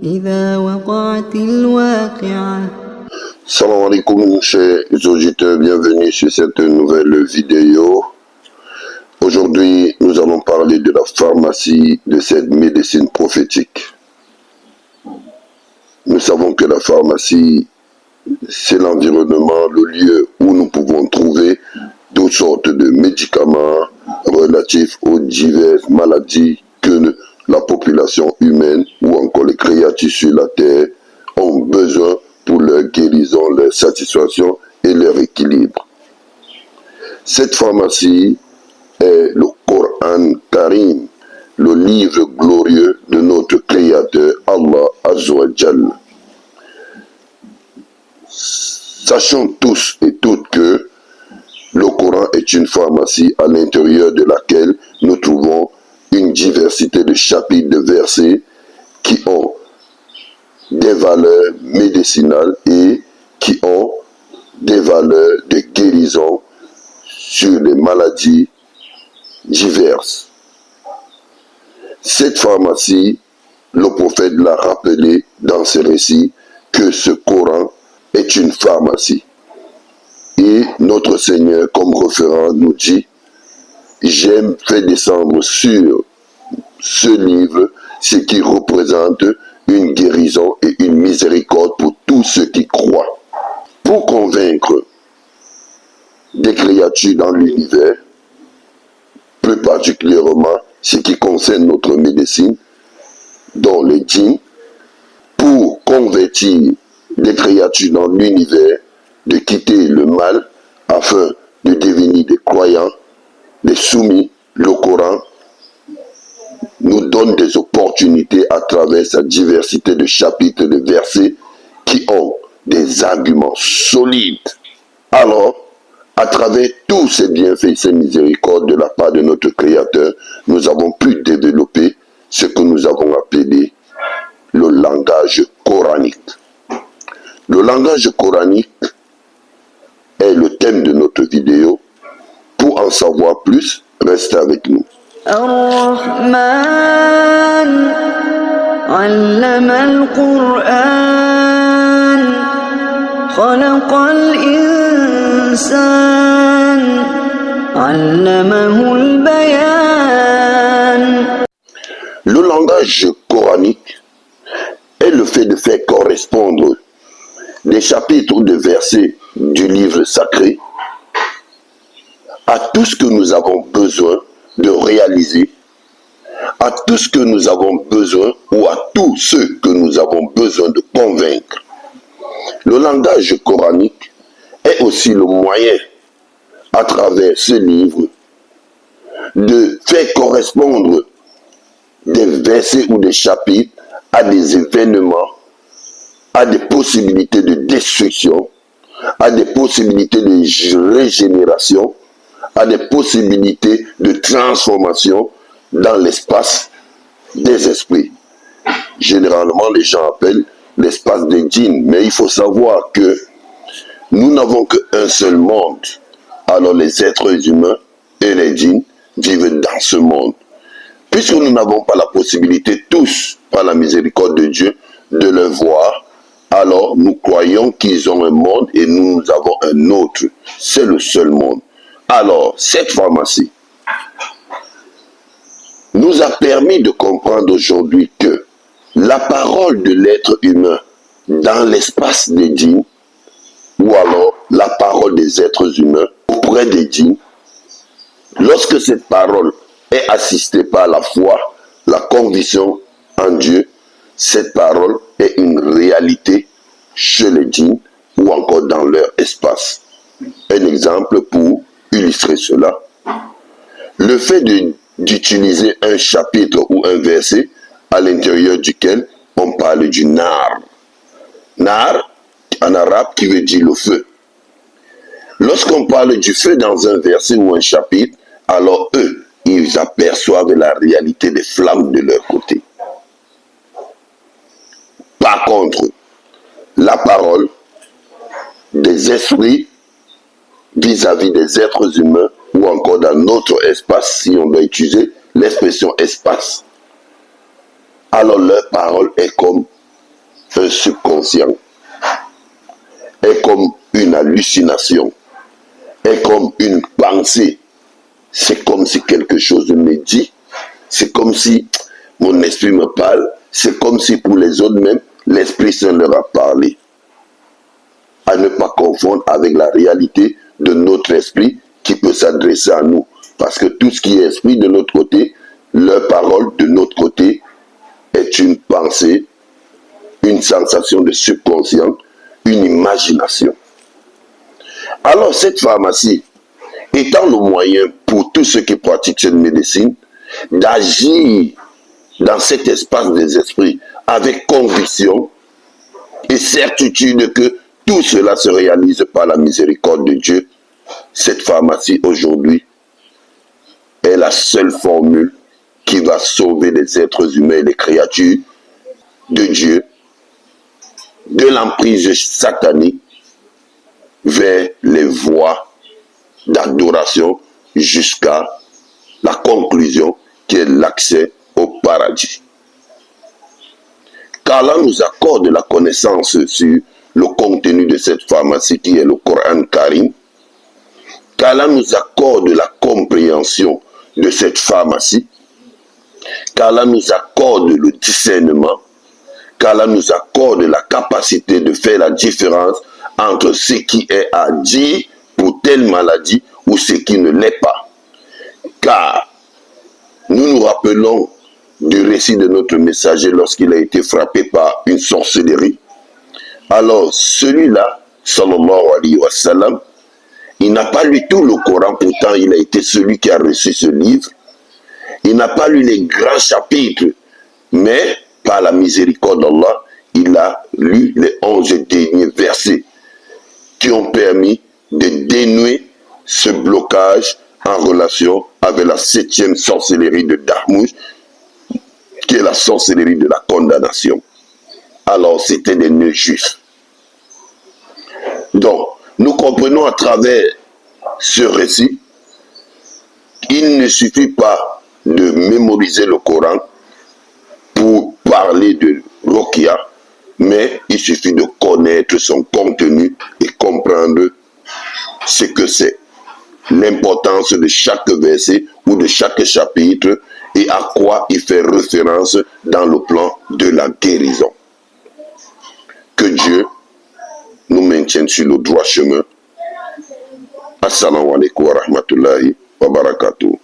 إذا وقعت الواقعة. Salam alaikum, chers auditeurs, bienvenue sur cette nouvelle vidéo. Aujourd'hui, nous allons parler de la pharmacie, de cette médecine prophétique. Nous savons que la pharmacie, c'est l'environnement, le lieu où nous pouvons trouver toutes sortes de médicaments relatifs aux diverses maladies que la population humaine ou encore les créatures sur la terre ont besoin pour leur guérison, leur satisfaction et leur équilibre. Cette pharmacie est le Coran Karim, le livre glorieux de notre Créateur Allah Azza wa Jal. Sachons tous et toutes que le Coran est une pharmacie à l'intérieur de laquelle nous trouvons une diversité de chapitres, de versets qui ont des valeurs médicinales et qui ont des valeurs de guérison sur les maladies diverses. Cette pharmacie, le prophète l'a rappelé dans ses récits que ce Coran est une pharmacie. Et notre Seigneur, comme référent, nous dit: j'aime faire descendre sur ce livre ce qui représente une guérison et une miséricorde pour tous ceux qui croient. Pour convaincre des créatures dans l'univers, plus particulièrement ce qui concerne notre médecine, dont les djinns, pour convertir des créatures dans l'univers, de quitter le mal afin de devenir des croyants, des soumis, le Coran nous donne des opportunités à travers sa diversité de chapitres, de versets qui ont des arguments solides. Alors, à travers tous ces bienfaits, ces miséricordes de la part de notre Créateur, nous avons pu développer ce que nous avons appelé le langage coranique. Le langage coranique est le thème de notre vidéo. Pour en savoir plus, restez avec nous. الرحمن علم القرآن خلق الإنسان علمه البيان. Le langage coranique est le fait de faire correspondre des chapitres ou des versets du livre sacré à tout ce que nous avons besoin de réaliser, à tout ce que nous avons besoin ou à tous ceux que nous avons besoin de convaincre. Le langage coranique est aussi le moyen, à travers ce livre, de faire correspondre des versets ou des chapitres à des événements, à des possibilités de destruction, à des possibilités de régénération, à des possibilités de transformation dans l'espace des esprits. Généralement, les gens appellent l'espace des djinns, mais il faut savoir que nous n'avons qu'un seul monde. Alors les êtres humains et les djinns vivent dans ce monde. Puisque nous n'avons pas la possibilité tous, par la miséricorde de Dieu, de le voir, alors nous croyons qu'ils ont un monde et nous avons un autre. C'est le seul monde. Alors, cette pharmacie nous a permis de comprendre aujourd'hui que la parole de l'être humain dans l'espace des djinns, ou alors la parole des êtres humains auprès des djinns, lorsque cette parole est assistée par la foi, la conviction en Dieu, cette parole est une réalité chez les djinns ou encore dans leur espace. Un exemple pour illustrer cela: le fait d'utiliser un chapitre ou un verset à l'intérieur duquel on parle du nar. Nar, en arabe, qui veut dire le feu. Lorsqu'on parle du feu dans un verset ou un chapitre, alors eux, ils aperçoivent la réalité des flammes de leur côté. Par contre, la parole des esprits vis-à-vis des êtres humains ou encore dans notre espace, si on doit utiliser l'expression espace, alors leur parole est comme subconscient, est comme une hallucination, est comme une pensée. C'est comme si quelque chose me dit, c'est comme si mon esprit me parle, c'est comme si pour les autres même, l'Esprit Saint leur a parlé. À ne pas confondre avec la réalité de notre esprit qui peut s'adresser à nous. Parce que tout ce qui est esprit de notre côté, leur parole de notre côté est une pensée, une sensation de subconscient, une imagination. Alors cette pharmacie étant le moyen pour tous ceux qui pratiquent cette médecine d'agir dans cet espace des esprits avec conviction et certitude que tout cela se réalise par la miséricorde de Dieu, cette pharmacie aujourd'hui est la seule formule qui va sauver les êtres humains et les créatures de Dieu de l'emprise satanique vers les voies d'adoration jusqu'à la conclusion qui est l'accès au paradis. Qu'Allah nous accorde la connaissance sur le contenu de cette pharmacie qui est le Coran Karim, qu'Allah nous accorde la compréhension de cette pharmacie, qu'Allah nous accorde le discernement, qu'Allah nous accorde la capacité de faire la différence entre ce qui est à dire pour telle maladie ou ce qui ne l'est pas. Car nous nous rappelons du récit de notre messager lorsqu'il a été frappé par une sorcellerie. Alors celui-là, sallallahu alayhi wa sallam, il n'a pas lu tout le Coran, pourtant il a été celui qui a reçu ce livre. Il n'a pas lu les grands chapitres, mais par la miséricorde d'Allah, il a lu les 11 derniers versets qui ont permis de dénouer ce blocage en relation avec la 7e sorcellerie de Darmouch, qui est la sorcellerie de la condamnation. Alors c'était des nœuds juifs. Donc, nous comprenons à travers ce récit, il ne suffit pas de mémoriser le Coran pour parler de Ruqya, mais il suffit de connaître son contenu et comprendre ce que c'est, l'importance de chaque verset ou de chaque chapitre et à quoi il fait référence dans le plan de la guérison. Que Dieu nous maintienne sur le droit chemin. Assalamu alaikum wa rahmatullahi wa barakatuh.